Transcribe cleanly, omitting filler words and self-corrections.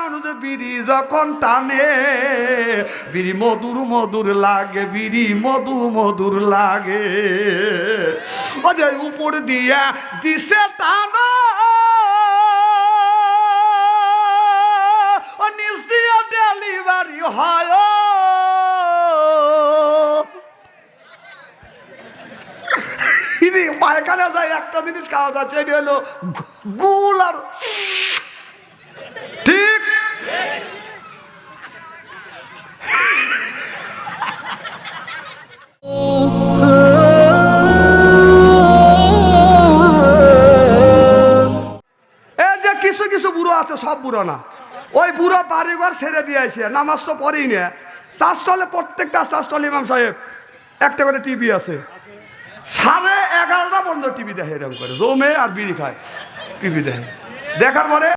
মানুষ বিড়ি যখন টানে বিড়ি মধুর মধুর লাগে, বিড়ি মধু মধুর লাগে। ও যে উপর দিয়া দিছে টানা, ও নিচ দিয়া ডেলিভারি হয়। পায়খানা যায় একটা জিনিস খাওয়া যাচ্ছে, এটি হলো গুল। আর ঠিক এই যে কিছু কিছু বুড়ো আছে, সব বুড়ো না, ওই বুড়ো বাড়িঘর ছেড়ে দিয়েছে, নামাজ তো পড়েই না। চাষটলে প্রত্যেকটা চাষটল ইমাম সাহেব একটা করে টিভি আছে, 11:30 পর্যন্ত টিভি দেখে, এরকম করে জমে আর বিড়ি খায়, টিভি দেখে। দেখার পরে